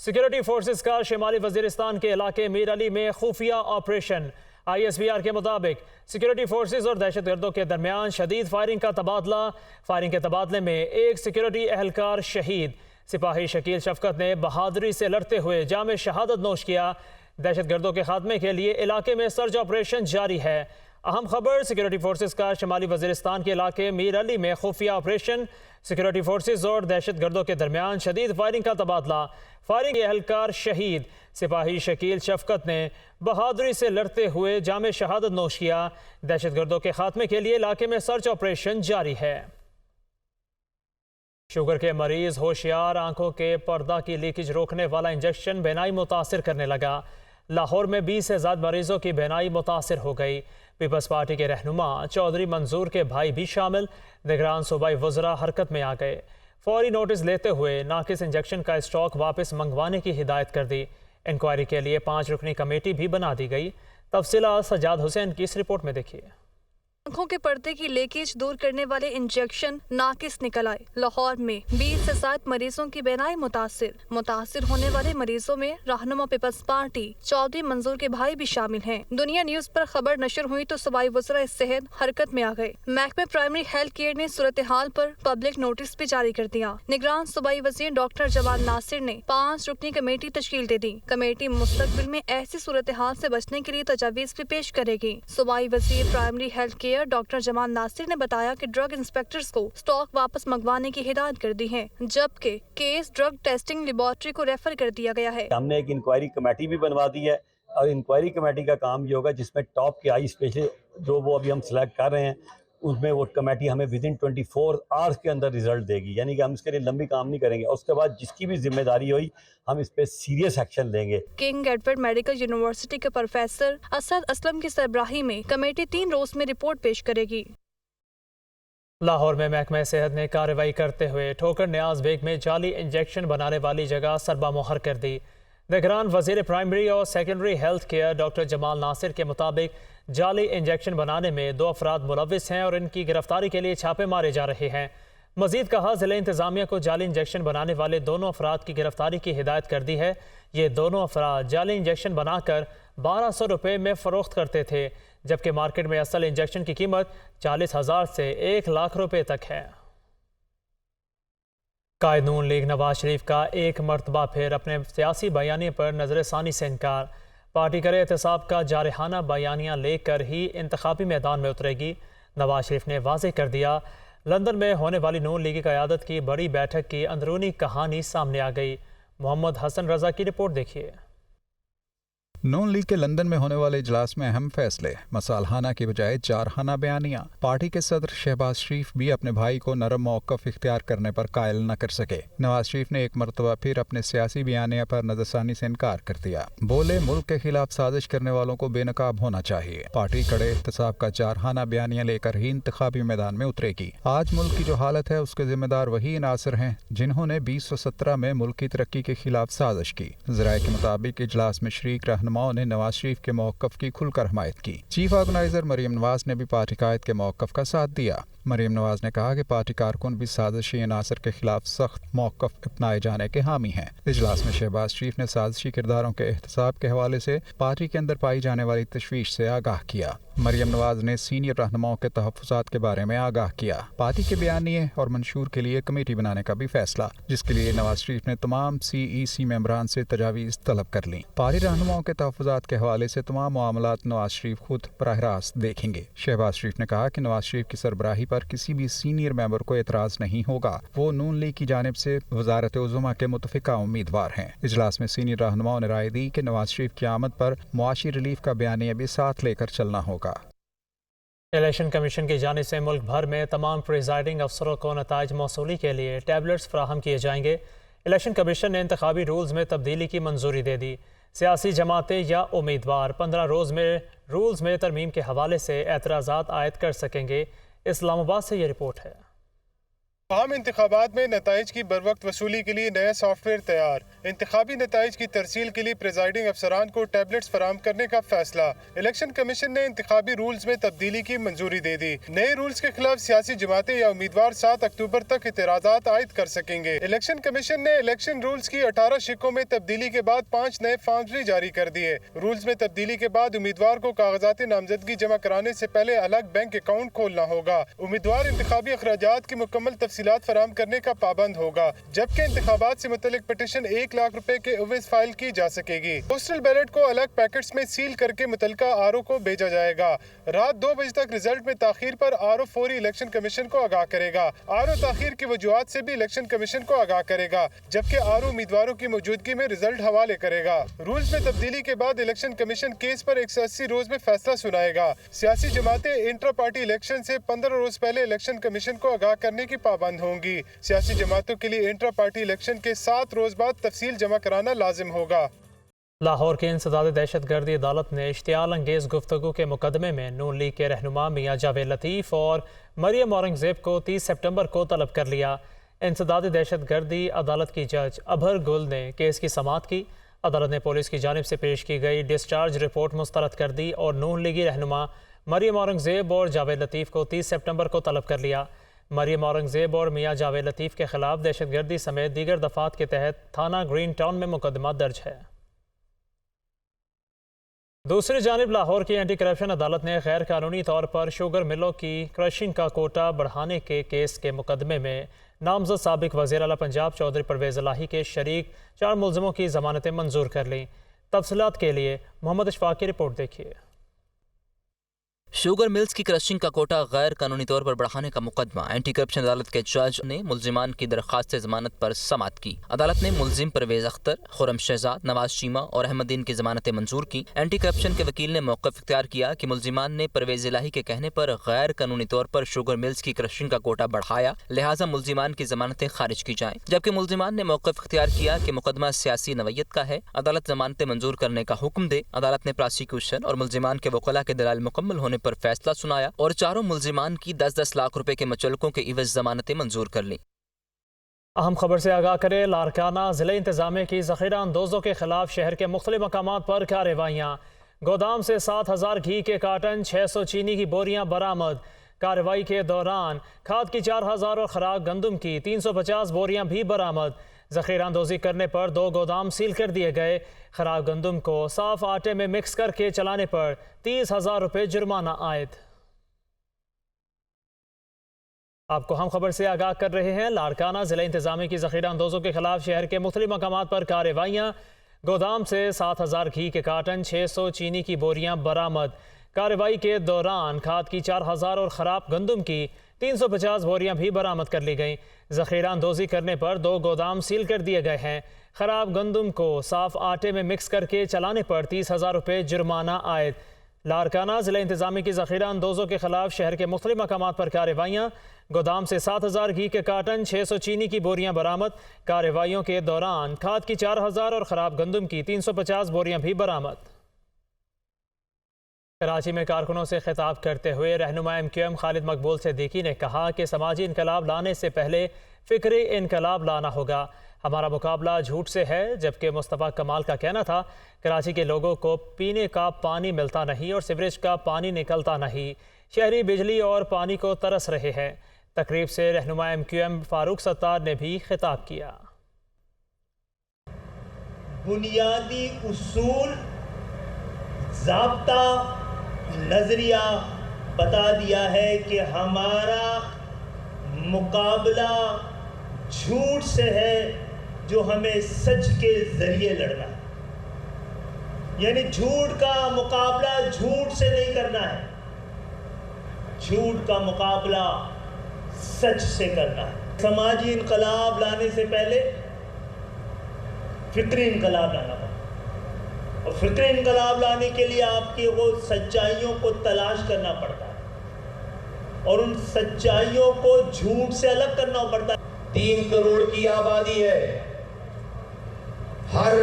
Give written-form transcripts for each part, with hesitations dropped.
Security forces کا شمالی وزیرستان کے علاقے میر علی میں خفیہ آپریشن۔ ISBR کے مطابق سیکیورٹی فورسز اور دہشت گردوں کے درمیان شدید فائرنگ کا تبادلہ۔ فائرنگ کے تبادلے میں ایک سیکیورٹی اہلکار شہید۔ سپاہی شکیل شفقت نے بہادری سے لڑتے ہوئے جام شہادت نوش کیا۔ دہشت گردوں کے خاتمے کے لیے علاقے میں سرچ آپریشن جاری ہے۔ اہم خبر، سیکیورٹی فورسز کا شمالی وزیرستان کے علاقے میر علی میں خفیہ آپریشن۔ سیکیورٹی فورسز اور دہشت گردوں کے درمیان شدید فائرنگ کا تبادلہ۔ فائرنگ کے اہلکار شہید۔ سپاہی شکیل شفقت نے بہادری سے لڑتے ہوئے جام شہادت نوش کیا۔ دہشت گردوں کے خاتمے کے لیے علاقے میں سرچ آپریشن جاری ہے۔ شوگر کے مریض ہوشیار، آنکھوں کے پردہ کی لیکیج روکنے والا انجیکشن بینائی متاثر کرنے لگا۔ لاہور میں 20 سے زائد مریضوں کی بینائی متاثر ہو گئی۔ پیپلز پارٹی کے رہنما چودھری منظور کے بھائی بھی شامل۔ نگران صوبائی وزراء حرکت میں آ گئے۔ فوری نوٹس لیتے ہوئے ناقص انجیکشن کا اسٹاک واپس منگوانے کی ہدایت کر دی۔ انکوائری کے لیے 5 رکنی کمیٹی بھی بنا دی گئی۔ تفصیلات سجاد حسین کی اس رپورٹ میں دیکھیے۔ آنکھوں کے پردے کی لیکیج دور کرنے والے انجیکشن ناقص نکل آئے۔ لاہور میں 20 سے زائد مریضوں کی بینائی متاثر ہونے والے مریضوں میں رہنما پیپلز پارٹی چودھری منظور کے بھائی بھی شامل ہیں۔ دنیا نیوز پر خبر نشر ہوئی تو صوبائی وزراء صحت حرکت میں آ گئے۔ محکمہ پرائمری ہیلتھ کیئر نے صورتحال پر پبلک نوٹس بھی جاری کر دیا۔ نگران صوبائی وزیر ڈاکٹر جمال ناصر نے 5 رکنی کمیٹی تشکیل دے دی۔ کمیٹی مستقبل میں ایسی صورتحال سے بچنے کے لیے تجاویز بھی پیش کرے گی۔ صوبائی وزیر پرائمری ہیلتھ کیئر ڈاکٹر جمال ناصر نے بتایا کہ ڈرگ انسپیکٹرز کو سٹاک واپس منگوانے کی ہدایت کر دی ہے، جبکہ کیس ڈرگ ٹیسٹنگ لیبارٹری کو ریفر کر دیا گیا ہے۔ ہم نے ایک انکوائری کمیٹی بھی بنوا دی ہے، اور انکوائری کمیٹی کا کام یہ ہوگا جس میں ٹاپ کے آئی اسپیشلسٹ جو وہ ابھی ہم سلیکٹ کر رہے ہیں، اس میں وہ کمیٹی ہمیں ودن 24 آورس کے اندر رزلٹ دے گی، یعنی کہ ہم اس کے لیے لمبی کام نہیں کریں گے، اور اس کے بعد جس کی بھی ذمہ داری ہوئی ہم اس پہ سیریس ایکشن لیں گے۔ کنگ ایڈورڈ میڈیکل یونیورسٹی کے پروفیسر اسد اسلم کی سربراہی میں کمیٹی 3 روز میں رپورٹ پیش کرے گی۔ لاہور میں محکمہ صحت نے کارروائی کرتے ہوئے ٹھوکر نیاز بیگ میں جعلی انجیکشن بنانے والی جگہ سربا مہر کر دی۔ نگران وزیر پرائمری اور سیکنڈری ہیلتھ کیئر ڈاکٹر جمال ناصر کے مطابق جعلی انجیکشن بنانے میں 2 افراد ملوث ہیں اور ان کی گرفتاری کے لیے چھاپے مارے جا رہے ہیں۔ مزید کہا، ضلع انتظامیہ کو جعلی انجیکشن بنانے والے دونوں افراد کی گرفتاری کی ہدایت کر دی ہے۔ یہ دونوں افراد جعلی انجیکشن بنا کر 1200 روپے میں فروخت کرتے تھے، جبکہ مارکیٹ میں اصل انجیکشن کی قیمت 40,000 سے 1 لاکھ روپے تک ہے۔ قائد نون لیگ نواز شریف کا ایک مرتبہ پھر اپنے سیاسی بیانیے پر نظر ثانی سے انکار۔ پارٹی کرے احتساب کا جارحانہ بیانیہ لے کر ہی انتخابی میدان میں اترے گی۔ نواز شریف نے واضح کر دیا، لندن میں ہونے والی نون لیگی قیادت کی بڑی بیٹھک کی اندرونی کہانی سامنے آ گئی۔ محمد حسن رضا کی رپورٹ دیکھیے۔ نون لیگ کے لندن میں ہونے والے اجلاس میں اہم فیصلے، مصالحانہ کی بجائے جارحانہ بیانیہ۔ پارٹی کے صدر شہباز شریف بھی اپنے بھائی کو نرم موقف اختیار کرنے پر قائل نہ کر سکے۔ نواز شریف نے ایک مرتبہ پھر اپنے سیاسی بیانیہ پر نظر ثانی سے انکار کر دیا۔ بولے، ملک کے خلاف سازش کرنے والوں کو بے نقاب ہونا چاہیے۔ پارٹی کڑے احتساب کا جارحانہ بیانیہ لے کر ہی انتخابی میدان میں اترے گی۔ آج ملک کی جو حالت ہے اس کے ذمہ دار وہی عناصر ہیں جنہوں نے 2017 میں ملک کی ترقی کے خلاف سازش کی۔ ذرائع کے مطابق اجلاس میں شریک رہنماؤں نے نواز شریف کے موقف کی کھل کر حمایت کی۔ چیف آرگنائزر مریم نواز نے بھی پارٹی قائد کے موقف کا ساتھ دیا۔ مریم نواز نے کہا کہ پارٹی کارکن بھی سازشی عناصر کے خلاف سخت موقف اپنائے جانے کے حامی ہیں۔ اجلاس میں شہباز شریف نے سازشی کرداروں کے احتساب کے حوالے سے پارٹی کے اندر پائی جانے والی تشویش سے آگاہ کیا۔ مریم نواز نے سینئر رہنماؤں کے تحفظات کے بارے میں آگاہ کیا۔ پارٹی کے بیانیے اور منشور کے لیے کمیٹی بنانے کا بھی فیصلہ، جس کے لیے نواز شریف نے تمام CEC ممبران سے تجاویز طلب کر لیں۔ پارٹی رہنماؤں کے تحفظات کے حوالے سے تمام معاملات نواز شریف خود براہ راست دیکھیں گے۔ شہباز شریف نے کہا کہ نواز شریف کی سربراہی پر کسی بھی سینئر ممبر کو اعتراض نہیں ہوگا۔ وہ نون لیگ کی جانب سے وزارت عظمیٰ کے متفقہ امیدوار ہیں۔ اجلاس میں سینئر رہنماؤں نے رائے دی کہ نواز شریف کی آمد پر معاشی ریلیف کا بیانیہ بھی ساتھ لے کر چلنا ہوگا۔ الیکشن کمیشن کی جانب سے ملک بھر میں تمام پریزائڈنگ افسروں کو نتائج موصولی کے لیے ٹیبلٹس فراہم کیے جائیں گے۔ الیکشن کمیشن نے انتخابی رولز میں تبدیلی کی منظوری دے دی۔ سیاسی جماعتیں یا امیدوار 15 روز میں رولز میں ترمیم کے حوالے سے اعتراضات عائد کر سکیں گے۔ اسلام آباد سے یہ رپورٹ ہے۔ عام انتخابات میں نتائج کی بروقت وصولی کے لیے نیا سافٹ ویئر تیار۔ انتخابی نتائج کی ترسیل کے لیے پریزائڈنگ افسران کو ٹیبلٹس فراہم کرنے کا فیصلہ۔ الیکشن کمیشن نے انتخابی رولز میں تبدیلی کی منظوری دے دی۔ نئے رولز کے خلاف سیاسی جماعتیں یا امیدوار 7 اکتوبر تک اعتراضات عائد کر سکیں گے۔ الیکشن کمیشن نے الیکشن رولز کی 18 شقوں میں تبدیلی کے بعد 5 نئے فارمز بھی جاری کر دیے۔ رولز میں تبدیلی کے بعد امیدوار کو کاغذات نامزدگی جمع کرانے سے پہلے الگ بینک اکاؤنٹ کھولنا ہوگا۔ امیدوار انتخابی اخراجات کی مکمل تفصیلات فراہم کرنے کا پابند ہوگا، جبکہ انتخابات سے متعلق پٹیشن 1 لاکھ روپے کے عوض فائل کی جا سکے گی۔ پوسٹل بیلٹ کو الگ پیکٹس میں سیل کر کے متعلقہ آر او کو بھیجا جائے گا۔ رات 2 بجے تک رزلٹ میں تاخیر پر آر او فوری الیکشن کمیشن کو آگاہ کرے گا۔ آر او تاخیر کی وجوہات سے بھی الیکشن کمیشن کو آگاہ کرے گا، جبکہ آر او امیدواروں کی موجودگی میں رزلٹ حوالے کرے گا۔ رولز میں تبدیلی کے بعد الیکشن کمیشن کیس پر 180 روز میں فیصلہ سنائے گا۔ سیاسی جماعتیں انٹرا پارٹی الیکشن سے 15 روز پہلے الیکشن کمیشن کو آگاہ کرنے کی پابند ہوں گی۔ سیاسی جماعتوں کے لیے انٹرا پارٹی الیکشن کے 7 روز بعد تفصیل جمع کرانا لازم ہوگا۔ لاہور کی انسداد دہشت گردی عدالت نے اشتعال انگیز گفتگو کے مقدمے میں نون لیگ کے رہنما میاں جاوید لطیف اور مریم اورنگزیب کو 30 سپٹمبر کو طلب کر لیا۔ انسداد دہشت گردی عدالت کی جج ابھر گل نے کیس کی سماعت کی۔ عدالت نے پولیس کی جانب سے پیش کی گئی ڈسچارج رپورٹ مسترد کر دی اور نون لیگی رہنما مریم اورنگزیب اور جاوید لطیف کو 30 سپٹمبر کو طلب کر لیا۔ مریم اورنگزیب اور میاں جاوید لطیف کے خلاف دہشت گردی سمیت دیگر دفعات کے تحت تھانہ گرین ٹاؤن میں مقدمہ درج ہے۔ دوسری جانب لاہور کی اینٹی کرپشن عدالت نے غیر قانونی طور پر شوگر ملوں کی کرشنگ کا کوٹا بڑھانے کے کیس کے مقدمے میں نامزد سابق وزیر اعلیٰ پنجاب چودھری پرویز الہی کے شریک 4 ملزموں کی ضمانتیں منظور کر لیں۔ تفصیلات کے لیے محمد اشفاق کی رپورٹ دیکھیے۔ شوگر ملز کی کرشنگ کا کوٹا غیر قانونی طور پر بڑھانے کا مقدمہ اینٹی کرپشن عدالت کے جج نے ملزمان کی درخواست ضمانت پر سماعت کی۔ عدالت نے ملزم پرویز اختر، خرم شہزاد، نواز چیمہ اور احمد دین کی ضمانتیں منظور کی۔ اینٹی کرپشن کے وکیل نے موقف اختیار کیا کہ ملزمان نے پرویز الہی کے کہنے پر غیر قانونی طور پر شوگر ملز کی کرشنگ کا کوٹا بڑھایا، لہٰذا ملزمان کی ضمانتیں خارج کی جائیں، جبکہ ملزمان نے موقف اختیار کیا کہ مقدمہ سیاسی نوعیت کا ہے، عدالت ضمانتیں منظور کرنے کا حکم دے۔ عدالت نے پراسیکیوشن اور ملزمان کے وکلاء کے دلائل مکمل ہونے پر فیصلہ سنایا اور 4 ملزمان کی 10-10 لاکھ روپے کے مچلقوں کے عوض ضمانتیں منظور کر لیں۔ اہم خبر سے آگاہ کرے، لاڑکانہ ضلع انتظامیہ کی ذخیرہ اندوزوں کے خلاف شہر کے مختلف مقامات پر کارروائیاں۔ گودام سے 7000 گھی کے کارٹن، 600 چینی کی بوریاں برآمد۔ کارروائی کے دوران کھاد کی 4000 اور خوراک گندم کی 350 بوریاں بھی برآمد۔ ذخیرہ اندوزی کرنے پر 2 گودام سیل کر دیے گئے۔ خراب گندم کو صاف آٹے میں مکس کر کے چلانے پر 30,000 روپے جرمانہ عائد۔ آپ کو ہم خبر سے آگاہ کر رہے ہیں، لاڑکانہ ضلع انتظامیہ کی ذخیرہ اندوزوں کے خلاف شہر کے مختلف مقامات پر کارروائیاں۔ گودام سے 7000 گھی کے کارٹن، 600 چینی کی بوریاں برآمد۔ کارروائی کے دوران کھاد کی 4000 اور خراب گندم کی 350 بوریاں بھی برآمد کر لی گئیں۔ ذخیرہ اندوزی کرنے پر 2 گودام سیل کر دیے گئے ہیں۔ خراب گندم کو صاف آٹے میں مکس کر کے چلانے پر 30,000 روپے جرمانہ عائد۔ لاڑکانہ ضلع انتظامیہ کی ذخیرہ اندوزوں کے خلاف شہر کے مختلف مقامات پر کارروائیاں۔ گودام سے 7000 گھی کے کارٹن، 600 چینی کی بوریاں برآمد۔ کارروائیوں کے دوران کھاد کی 4000 اور خراب گندم کی 350 بوریاں بھی برآمد۔ کراچی میں کارکنوں سے خطاب کرتے ہوئے رہنما MQM خالد مقبول صدیقی نے کہا کہ سماجی انقلاب لانے سے پہلے فکری انقلاب لانا ہوگا۔ ہمارا مقابلہ جھوٹ سے ہے، جبکہ مصطفیٰ کمال کا کہنا تھا کراچی کے لوگوں کو پینے کا پانی ملتا نہیں اور سیوریج کا پانی نکلتا نہیں، شہری بجلی اور پانی کو ترس رہے ہیں۔ تقریب سے رہنما MQM فاروق ستار نے بھی خطاب کیا۔ بنیادی اصول، ضابطہ، نظریہ بتا دیا ہے کہ ہمارا مقابلہ جھوٹ سے ہے جو ہمیں سچ کے ذریعے لڑنا ہے، یعنی جھوٹ کا مقابلہ جھوٹ سے نہیں کرنا ہے، جھوٹ کا مقابلہ سچ سے کرنا ہے۔ سماجی انقلاب لانے سے پہلے فکری انقلاب لانا پڑتا ہے، اور فکری انقلاب لانے کے لیے آپ کے وہ سچائیوں کو تلاش کرنا پڑتا ہے اور ان سچائیوں کو جھوٹ سے الگ کرنا پڑتا ہے۔ 3 کروڑ کی آبادی ہے، ہر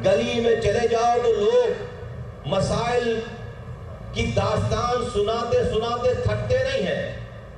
گلی میں چلے جاؤ تو لوگ مسائل کی داستان سناتے سناتے تھکتے نہیں ہیں۔